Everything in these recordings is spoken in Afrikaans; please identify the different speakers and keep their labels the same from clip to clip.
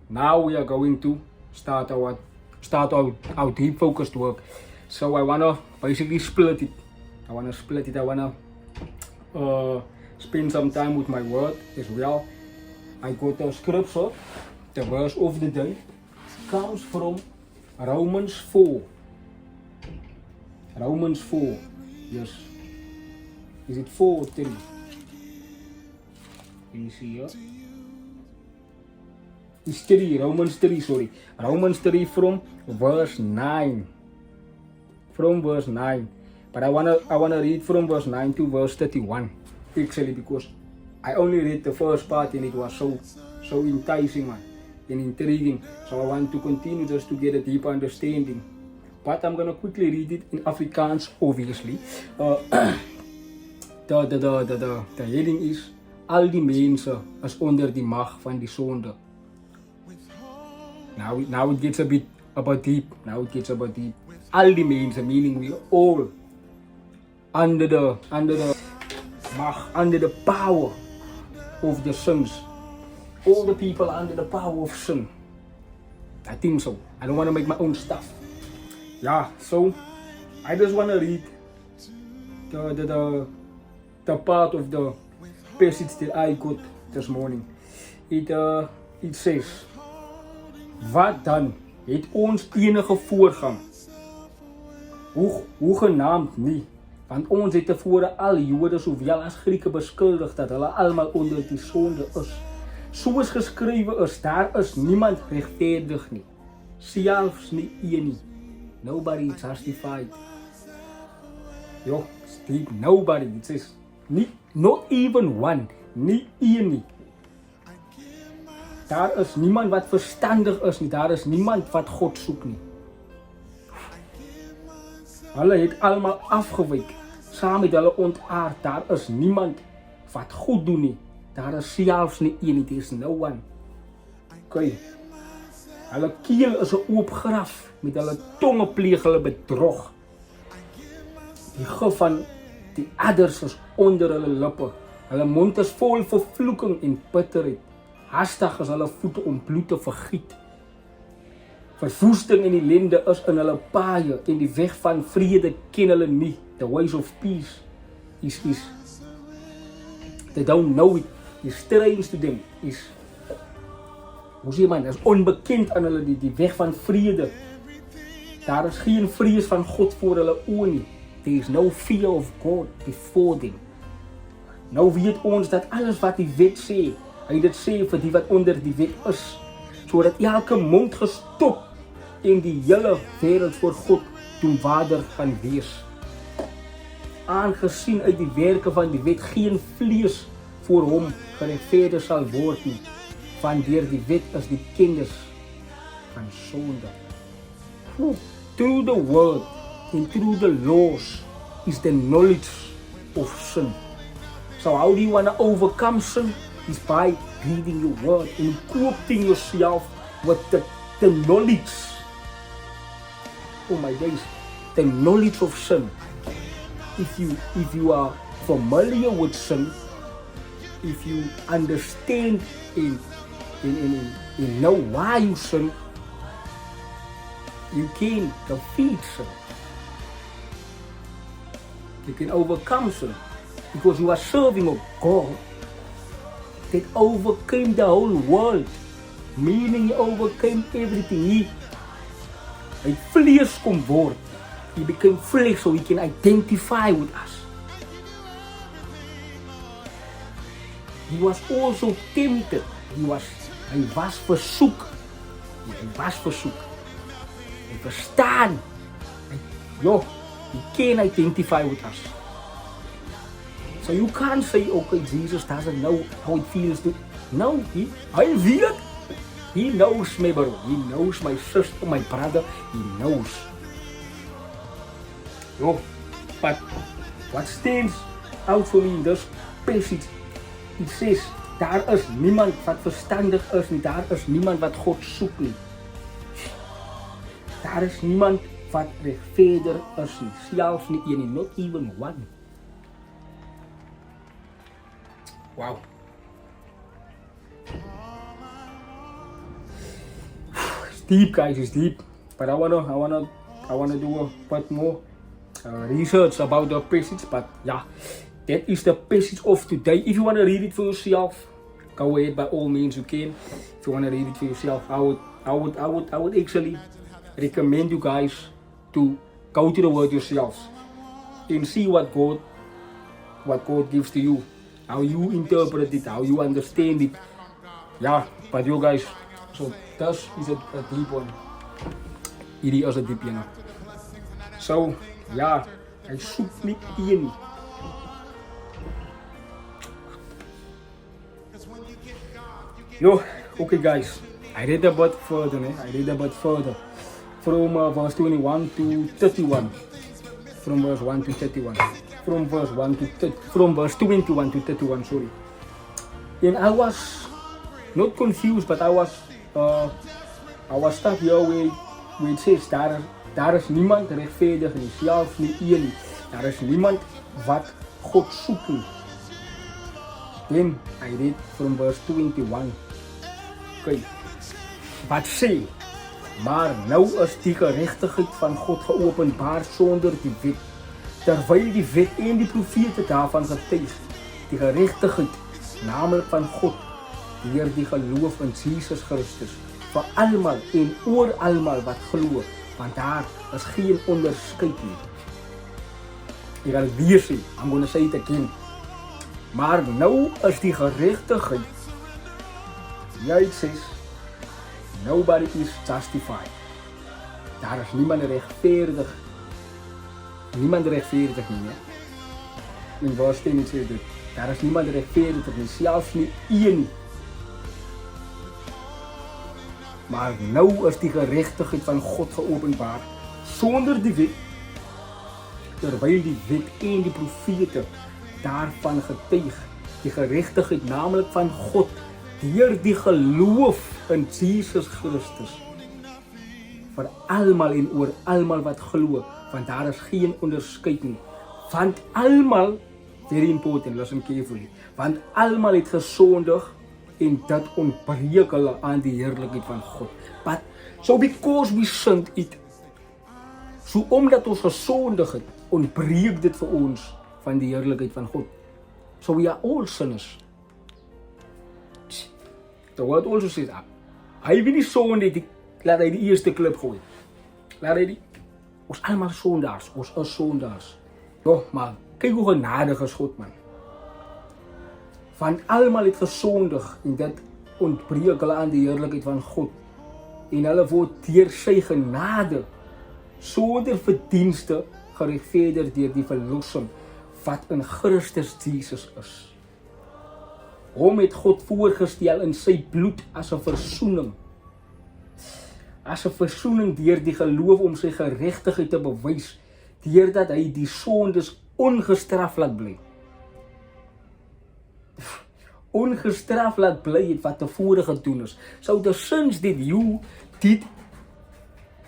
Speaker 1: Now we are going to start our deep focused work. So I wanna basically split it. I wanna spend some time with my word as well. I got the scripture, the verse of the day comes from Romans 4. Romans 4. Yes. Is it 4 or 3? Let me see here. It's 3, Romans 3, sorry. Romans 3 from verse 9. From verse 9. But I wanna read from verse 9 to verse 31. Actually, because I only read the first part and it was so enticing, man, and intriguing. So I want to continue just to get a deeper understanding. But I'm gonna quickly read it in Afrikaans, obviously. The heading is: Al die mense is onder die mag van die sonde. Now it gets a bit deep. Al die mense, meaning we all under the power of the sins. All the people under the power of sin. I think so. I don't want to make my own stuff. Yeah, so I just want to read the part of the passage that I got this morning. It says: Wat dan? Het ons enige voorgang? Hoegenaamd nie. Want ons het tevore al Jode sowel as Grieke beskuldig dat hulle almal onder die sonde is. Soos geskrywe is, daar is niemand regverdig nie, selfs nie een nie. Nobody is justified. Yo, deep, nobody. It says, not even one, nie een nie. Daar is niemand wat verstandig is nie, daar is niemand wat God soek nie. Hulle het almal afgewyk, saam met hulle ontaard. Daar is niemand wat goed doen nie. Daar is selfs nie een nie. There is no one. Okay. Hulle keel is 'n oop graf, met hulle tonge pleeg hulle bedrog. Die gif van die adders is onder hulle lippe. Hulle mond is vol vervloeking en bitterheid. Hastig is hulle voete om bloed te vergiet. Verwoesting en ellende is in hulle paaie, en die weg van vrede ken hulle nie. The ways of peace is they don't know it. It's strange to them. Hoe sê man, is onbekend aan hulle die weg van vrede. Daar is geen vrees van God voor hulle oë nie. There is no fear of God before them. Nou weet ons dat alles wat die wet sê, hy dit sê vir die wat onder die wet is, sodat elke mond gestop en die hele wêreld voor God doenwaardig kan wees. Aangesien uit die werke van die wet geen vlees voor hom geregverdig sal word nie, want deur die wet is die kennis van sonde. Through the word and through the laws is the knowledge of sin. So how do you want to overcome sin? Is by reading your word and equipping yourself with the knowledge. Oh my days, the knowledge of sin. If you are familiar with sin, if you understand and know why you sin, you can defeat sin. You can overcome sin because you are serving a God that overcame the whole world, meaning he overcame everything. Hy vlees kom word. He became flesh so he can identify with us. He was also tempted. Hy was versoek. Hy verstaan. He can identify with us. So you can't say, okay, Jesus doesn't know how it feels to... No, hy weet. He knows me, bro. He knows my sister, my brother. He knows. But what stands out for me in this passage, it says, daar is niemand wat verstandig is nie. Daar is niemand wat God soek nie. Daar is niemand wat regverdig is nie. Selfs nie een nie. Not even one. Wow. deep, guys. It's deep. But I wanna do a bit more research about the passage. But yeah, that is the passage of today. If you wanna read it for yourself, go ahead. By all means, you can. If you wanna read it for yourself, I would actually recommend you guys to go to the word yourselves and see what God gives to you, how you interpret it, how you understand it. Yeah, but you guys, so that is a deep one. Hierdie is 'n diep een. So, ja, hy soek nie een nie. Yo, okay guys, I read a bit further, from verse 21 to 31. From verse 1 to 31. From verse 21 to 31, sorry. And I was not confused, but I was stuck here where it says, daar is niemand rechtvaardig nie, selfs nie een nie. Daar is niemand wat God soek nie. Then I read from verse 21. Okay. Wat sê, maar nou is die gerechtigheid van God geopenbaar sonder die wet, terwyl die wet en die profete daarvan getuig. Die gerechtigheid, namelijk van God, deur die geloof in Jesus Christus, vir almal en oor almal wat geloof, want daar is geen onderskeid nie. Ek gaan het weer sê, I'm gonna say it again. Maar nou is die gerechtigheid, ja, it says, nobody is justified. Daar is niemand rechtvaardig. Niemand rechtvaardig nie. In vers 10 sê dit, daar is niemand rechtvaardig nie, selfs nie een. Maar nou is die gerechtigheid van God geopenbaar, sonder die wet, terwyl die wet en die profete daarvan getuig. Die gerechtigheid namelijk van God, deur die geloof in Jesus Christus, vir almal en oor almal wat geloof, want daar is geen onderskeid nie. Want almal, very important, listen carefully, want almal het gesondig en dit ontbreek hulle aan die heerlikheid van God. But, so because we sinned it, so omdat ons gesondig het, ontbreek dit vir ons van die heerlikheid van God. So we are all sinners. The word also says, hy wie die sonde het, laat hy die eerste klip gooi. Laat hy die, ons allemaal sondaars, ons is sondaars. Jo, maar kyk hoe genadig is God, man. Want allemaal het gesondig en dit ontbreek hulle aan die heerlikheid van God. En hulle word deur sy genade sonder verdienste geregverdig deur die verlossing wat in Christus Jesus is. Hom het God voorgestel in sy bloed as 'n versoening. As 'n versoening deur die geloof om sy geregtigheid te bewys, deurdat hy die sondes ongestraf laat bly. Ongestraf laat bly het wat tevore gedoen is. So the sins that you did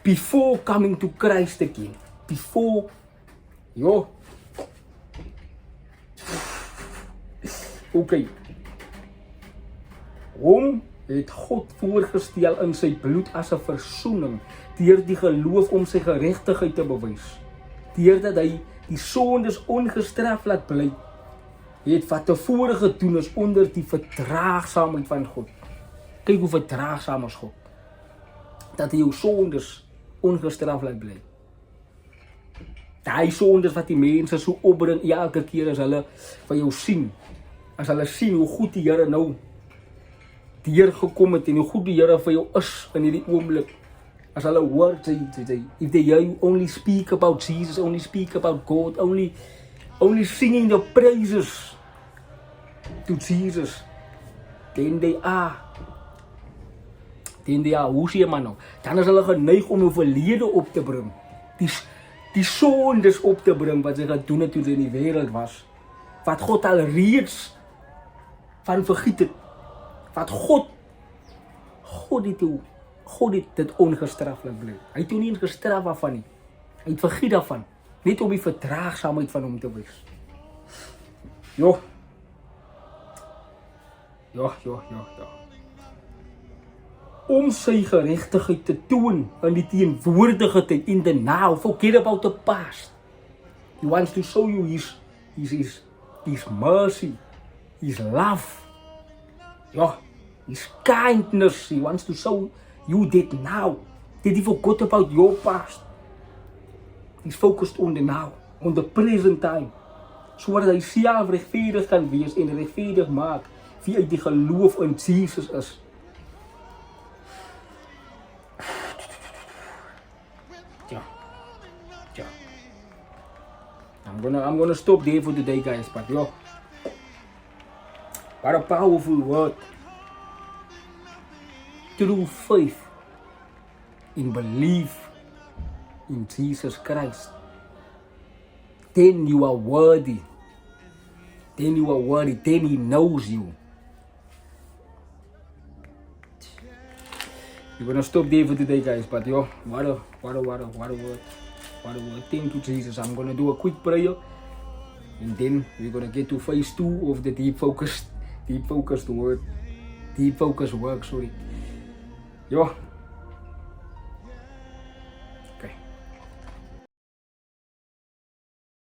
Speaker 1: before coming to Christ again. Before, okay. Hom het God voorgestel in sy bloed as 'n versoening deur die geloof om sy geregtigheid te bewys. Deurdat hy die sondes ongestraf laat bly het wat tevore gedoen is onder die verdraagsaamheid van God. Kyk hoe verdraagsaam is God. Dat hy jou sondes ongestraf laat bly. Daai sondes wat die mense so opbring elke keer as hulle van jou sien. As hulle sien hoe goed die Here nou deurgekom het en hoe goed die Here vir jou is in hierdie oomblik. As hulle hoor, if they hear you only speak about Jesus, only speak about God, only singing the praises to Jesus, then they are, hoe sê man nou, dan is hulle geneig om jou verlede op te bring, die sondes op te bring, wat sy gedoen het toe sy in die wêreld was, wat God al reeds van vergiet het, wat God het dit ongestraf laat bly. Hy het toe nie gestraf daarvan nie, hy het vergiet daarvan, net om die verdraagsaamheid van hom te wys. Ja. om sy gerechtigheid te toon in die teenwoordige tyd, in the now. Forget about the past. He wants to show you his mercy, his love, yeah, his kindness. He wants to show you that now, that he forgot about your past. He's focused on the now, on the present time. Sodat hy self regverdig kan wees en regverdig maak wie uit die geloof in Jesus is. Ja. I'm gonna stop there for today, guys. But yo, what a powerful word. True faith in belief in Jesus Christ. Then you are worthy. Then you are worthy. Then He knows you. We're gonna stop there for today, guys. But yo, what a word. What a word. Thank you, Jesus. I'm gonna do a quick prayer, and then we're gonna get to phase 2 of the deep focused work. Sorry. Yo.